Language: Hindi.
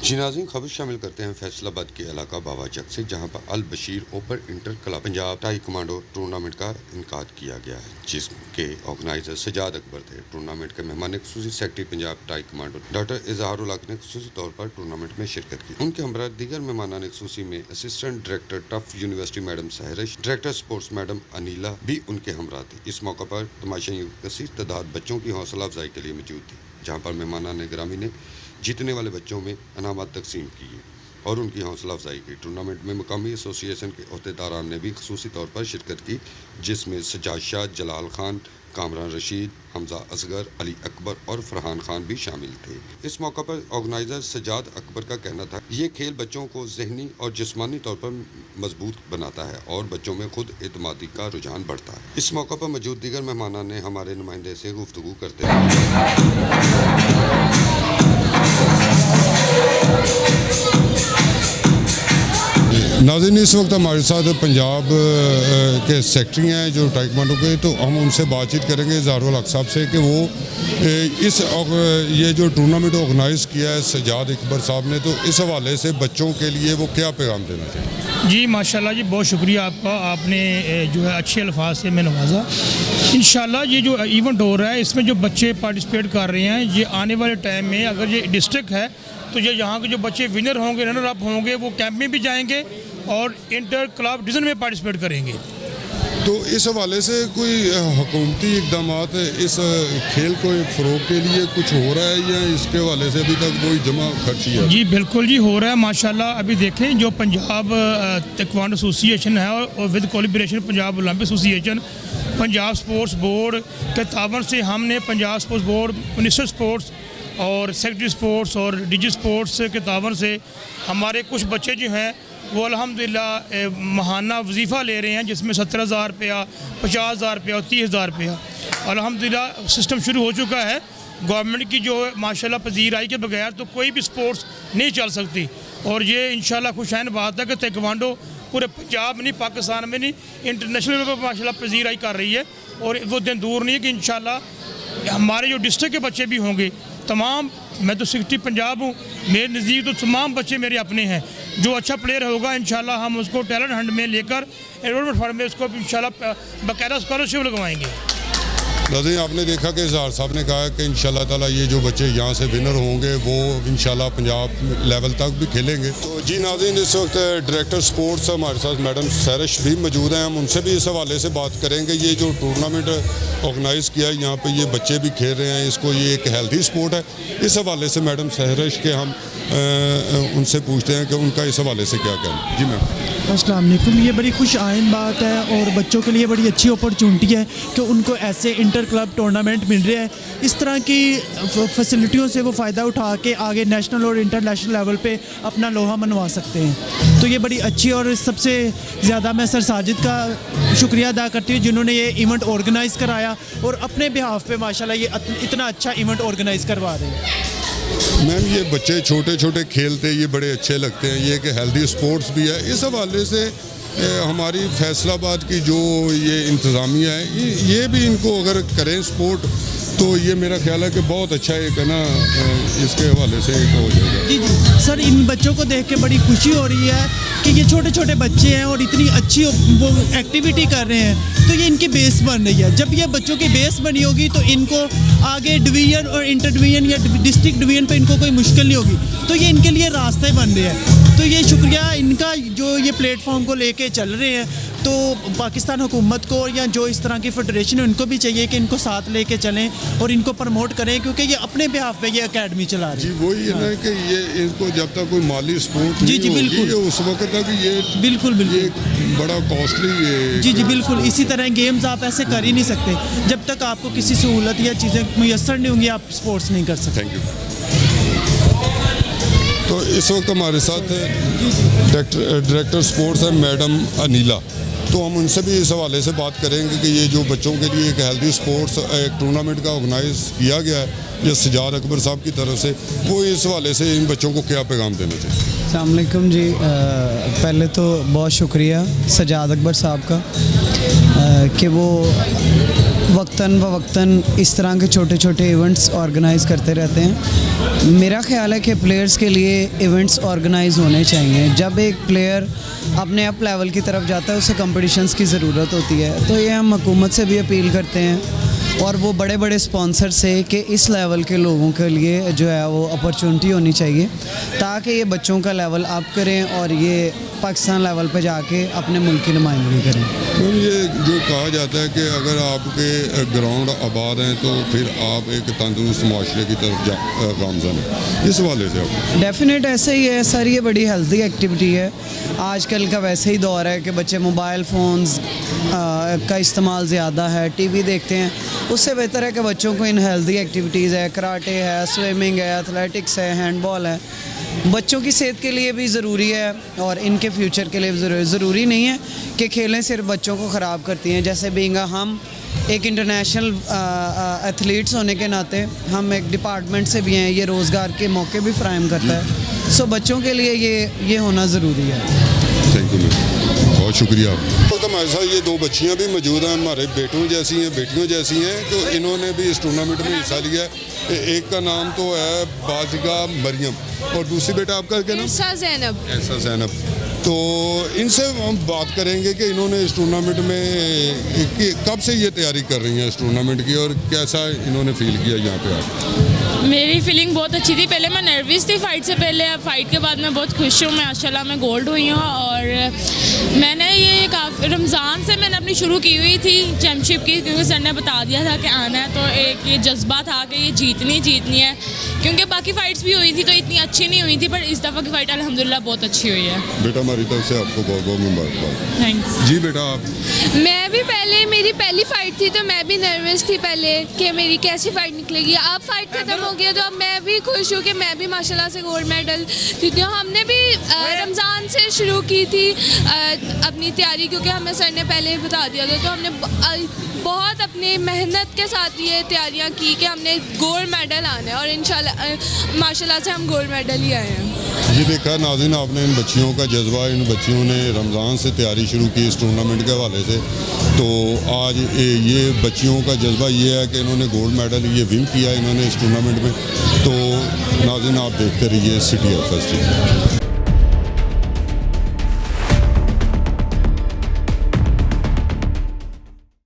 जी नाज़रीन, खबर शामिल करते हैं फैसलाबाद के इलाका बाबा चक से, जहां पर Al Bashir open inter club Punjab taekwondo tournament का इनकाद किया गया है, जिसके ऑर्गेनाइजर सजाद अकबर थे। टूर्नामेंट के मेहमान खुसूसी secretary Punjab taekwondo doctor Izharul Haq ने खुसूसी तौर पर टूर्नामेंट में शिरकत की। उनके हमरा दीगर मेहमान खुसूसी में assistant director TUF university madam Sahrash, director sports madam Anila भी उनके हमरा थे। इस मौके पर तमाशाई कसीर तादाद बच्चों की हौसला अफजाई के लिए मौजूद थी, जहाँ पर मेहमान गिरामी ने जीतने वाले बच्चों में इनामात तकसीम किए और उनकी हौसला अफजाई की। टूर्नामेंट में मुकामी एसोसिएशन के अहदेदारान ने भी खुसूसी तौर पर शिरकत की, जिसमें सजाद शाह, जलाल खान, कामरान रशीद, हमजा असगर, अली अकबर और फरहान खान भी शामिल थे। इस मौका पर ऑर्गेनाइजर सजाद अकबर का कहना था, ये खेल बच्चों को जहनी और जिस्मानी तौर पर मजबूत बनाता है और बच्चों में खुद एतमादी का रुझान बढ़ता है। इस मौका पर मौजूद दीगर मेहमानों ने हमारे नुमाइंदे से गुफ्तगू करते नाज़रीन, इस वक्त हमारे साथ पंजाब के सेक्रेटरी हैं जो टाई कमांडो के, तो हम उनसे बातचीत करेंगे इजहारुल हक साहब से कि वो ये जो टूर्नामेंट ऑर्गेनाइज़ किया है सजाद अकबर साहब ने, तो इस हवाले से बच्चों के लिए वो क्या पैगाम देना चाहिए। जी माशाल्लाह जी, बहुत शुक्रिया आपका, आपने जो है अच्छे अल्फाज से मैं नवाजा। इंशाल्लाह ये जो इवेंट हो रहा है इसमें जो बच्चे पार्टिसिपेट कर रहे हैं, ये आने वाले टाइम में अगर ये डिस्ट्रिक्ट है तो ये यहाँ के जो बच्चे विनर होंगे, रनर अप होंगे, वो कैंप में भी जाएंगे और इंटर क्लब डिवीज़न में पार्टिसिपेट करेंगे। तो इस हवाले से कोई हुकूमती इकदाम इस खेल को फ़रोग के लिए कुछ हो रहा है या इसके हवाले से अभी तक कोई जमा खर्ची है? जी बिल्कुल जी, हो रहा है माशाल्लाह। अभी देखें जो पंजाब ताइक्वांडो एसोसिएशन है और with collaboration Punjab Olympic association, Punjab sports board के तावन से हमने Punjab sports board, minister sports और सेक्रेटरी स्पोर्ट्स और डीजी स्पोर्ट्स के तावन से हमारे कुछ बच्चे जो हैं वो अल्हम्दुलिल्लाह महाना वजीफ़ा ले रहे हैं, जिसमें 17,000 रुपया, 50,000 रुपया और 30,000 रुपया अल्हम्दुलिल्लाह सिस्टम शुरू हो चुका है। गवर्नमेंट की जो माशाल्लाह पजीराई के बगैर तो कोई भी स्पोर्ट्स नहीं चल सकती, और ये इंशाल्लाह खुशैन बात है कि ताइक्वांडो पूरे पंजाब में नहीं, पाकिस्तान में नहीं, इंटरनेशनल लेवल पर माशाल्लाह पजीराई कर रही है। और वो दिन दूर नहीं है कि इंशाल्लाह हमारे जो डिस्ट्रिक्ट के बच्चे भी होंगे तमाम, मैं तो 60 पंजाब हूँ, मेरे नज़दीक तो तमाम बच्चे मेरे अपने हैं। जो अच्छा प्लेयर होगा इंशाल्लाह हम उसको टैलेंट हंट में लेकर एनरोलमेंट फॉर्म में उसको इंशाल्लाह बाकायदा स्कॉलरशिप लगवाएंगे। नाज़रीन, आपने देखा कि इजहार साहब ने कहा कि इंशाल्लाह ताला ये जो बच्चे यहाँ से विनर होंगे वो इंशाल्लाह पंजाब लेवल तक भी खेलेंगे। तो जी नाज़रीन, इस वक्त डायरेक्टर स्पोर्ट्स हमारे साथ मैडम सहरश भी मौजूद हैं, हम उनसे भी इस हवाले से बात करेंगे। ये जो टूर्नामेंट ऑर्गेनाइज़ किया है यहाँ पे ये बच्चे भी खेल रहे हैं, इसको ये एक हेल्थी स्पोर्ट है, इस हवाले से मैडम सहरश के हम उनसे पूछते हैं कि उनका इस हवाले से क्या कहना। जी मैम। अस्सलाम वालेकुम। ये बड़ी खुश आइन बात है और बच्चों के लिए बड़ी अच्छी अपॉर्चुनिटी है कि उनको ऐसे इंटर क्लब टूर्नामेंट मिल रहे हैं। इस तरह की फैसिलिटियों से वो फ़ायदा उठा के आगे नेशनल और इंटरनेशनल लेवल पे अपना लोहा मनवा सकते हैं। तो ये बड़ी अच्छी, और सबसे ज़्यादा मैं सर साजिद का शुक्रिया अदा करती हूँ जिन्होंने ये इवेंट ऑर्गेनाइज़ कराया और अपने बिहाफ पे माशाल्लाह ये इतना अच्छा इवेंट ऑर्गेनाइज़ करवा रहे हैं। मैम, ये बच्चे छोटे छोटे खेलते ये बड़े अच्छे लगते हैं, ये कि हेल्दी स्पोर्ट्स भी है, इस हवाले से हमारी फैसलाबाद की जो ये इंतज़ामिया है ये भी इनको अगर करें स्पोर्ट तो ये मेरा ख्याल है कि बहुत अच्छा एक है ना, इसके हवाले से एक हो जाएगा। जी जी सर, इन बच्चों को देख के बड़ी खुशी हो रही है कि ये छोटे छोटे बच्चे हैं और इतनी अच्छी वो एक्टिविटी कर रहे हैं, तो ये इनकी बेस बन रही है। जब ये बच्चों की बेस बनी होगी तो इनको आगे डिवीज़न और इंटर डिवीज़न या डिस्ट्रिक्ट डिवीज़न पे इनको कोई मुश्किल नहीं होगी, तो ये इनके लिए रास्ते बन रहे हैं। तो ये शुक्रिया इनका जो ये प्लेटफॉर्म को लेके चल रहे हैं। तो पाकिस्तान हुकूमत को या जो इस तरह की फेडरेशन है उनको भी चाहिए कि इनको साथ लेके चलें और इनको प्रमोट करें, क्योंकि ये अपने बिहाफ पे ये एकेडमी चला रहे हैं। जी वही है ना कि ये इनको जब तक कोई माली सपोर्ट जी जी बिल्कुल उस वक्त तक ये बिल्कुल ये बड़ा कॉस्टली जी जी बिल्कुल। इसी तरह गेम्स आप ऐसे कर ही नहीं सकते जब तक आपको किसी सहूलत या चीज़ें मुयसर नहीं होंगी, आप स्पोर्ट्स नहीं कर सकते। Thank you. तो इस वक्त हमारे साथ डायरेक्टर स्पोर्ट्स है मैडम अनिला, तो हम उनसे भी इस हवाले से बात करेंगे कि ये जो बच्चों के लिए एक हेल्दी स्पोर्ट्स एक टूर्नामेंट का ऑर्गेनाइज़ किया गया है या सजाद अकबर साहब की तरफ से, वो इस हवाले से इन बच्चों को क्या पैगाम देना चाहिए। अस्सलाम वालेकुम जी, पहले तो बहुत शुक्रिया सजाद अकबर साहब का कि वो वक्तन फ़वक्तन इस तरह के छोटे छोटे इवेंट्स ऑर्गेनाइज़ करते रहते हैं। मेरा ख्याल है कि प्लेयर्स के लिए इवेंट्स ऑर्गेनाइज होने चाहिए। जब एक प्लेयर अपने अप लेवल की तरफ जाता है उसे कंपटीशंस की ज़रूरत होती है, तो ये हम हुकूमत से भी अपील करते हैं और वो बड़े बड़े स्पॉन्सर से कि इस लेवल के लोगों के लिए जो है वो अपॉर्चुनिटी होनी चाहिए ताकि ये बच्चों का लेवल अप करें और ये पाकिस्तान लेवल पे जाके अपने मुल्क की नुमाइंदगी करें। मैम, ये जो कहा जाता है कि अगर आपके ग्राउंड आबाद हैं तो फिर आप एक तंदुरुस्त माशरे की तरफ गामज़न हैं, इस हवाले से आप डेफिनेट ऐसे ही है सर, ये बड़ी हेल्दी एक्टिविटी है। आजकल का वैसे ही दौर है कि बच्चे मोबाइल फ़ोन्स का इस्तेमाल ज़्यादा है, टीवी देखते हैं। उससे बेहतर है कि बच्चों को इन हेल्दी एक्टिविटीज़ है, कराटे है, स्विमिंग है, एथलेटिक्स है, हैंडबॉल है, बच्चों की सेहत के लिए भी ज़रूरी है और इनके फ्यूचर के लिए भी ज़रूरी नहीं है कि खेलें सिर्फ बच्चों को ख़राब करती हैं। जैसे बीइंग हम एक इंटरनेशनल एथलीट्स होने के नाते हम एक डिपार्टमेंट से भी हैं, ये रोज़गार के मौके भी फ्राहम करता है। सो बच्चों के लिए ये होना ज़रूरी है। थैंक यू मैम, बहुत शुक्रिया। तो हमारे साथ ये दो बच्चियां भी मौजूद हैं, हमारे बेटों जैसी हैं, बेटियों जैसी हैं, तो इन्होंने भी इस टूर्नामेंट में हिस्सा लिया है। एक का नाम तो है बाजिका मरियम और दूसरी बेटा आपका क्या नाम? ऐसा ज़ैनब। तो इनसे हम बात करेंगे कि इन्होंने इस टूर्नामेंट में कब से ये तैयारी कर रही हैं इस टूर्नामेंट की और कैसा इन्होंने फील किया यहाँ पे आकर? मेरी फीलिंग बहुत अच्छी थी। पहले मैं नर्वस थी फाइट से पहले, अब फाइट के बाद मैं बहुत खुश हूँ। माशाल्लाह मैं गोल्ड हुई हूँ और मैंने ये काफ़ी रमज़ान से मैंने अपनी शुरू की हुई थी चैम्पियनशिप की, क्योंकि सर ने बता दिया था कि आना है, तो एक ये जज्बा था कि ये जीतनी है। क्योंकि बाकी फ़ाइट्स भी हुई थी तो इतनी अच्छी नहीं हुई थी, पर इस दफ़ा की फ़ाइट अल्हम्दुलिल्लाह बहुत अच्छी हुई है। बेटा हमारी तरफ से आपको बहुत बहुत मुबारकबाद। थैंक्स जी बेटा आप? मैं भी मेरी पहली फ़ाइट थी तो मैं भी नर्वस थी पहले कि मेरी कैसी फ़ाइट निकलेगी। अब फ़ाइट ख़त्म हो गया तो अब मैं भी खुश हूँ कि मैं भी माशाल्लाह से गोल्ड मेडल जीती हूँ। हमने भी रमज़ान से शुरू की थी अपनी तैयारी, क्योंकि हमें सर ने पहले ही बता दिया था, तो हमने बहुत अपनी मेहनत के साथ ये तैयारियाँ की कि हमने गोल्ड मेडल आना है और इंशाल्लाह माशाल्लाह से हम गोल्ड मेडल ही आए हैं। ये देखा नाज़रीन आपने इन बच्चियों का जज्बा, इन बच्चियों ने रमज़ान से तैयारी शुरू की इस टूर्नामेंट के हवाले से, तो आज ये बच्चियों का जज्बा ये है कि इन्होंने गोल्ड मेडल ये विन किया इन्होंने इस टूर्नामेंट में। तो नाज़रीन आप देखते रहिए सिटी ऑफ फेस्टिवल।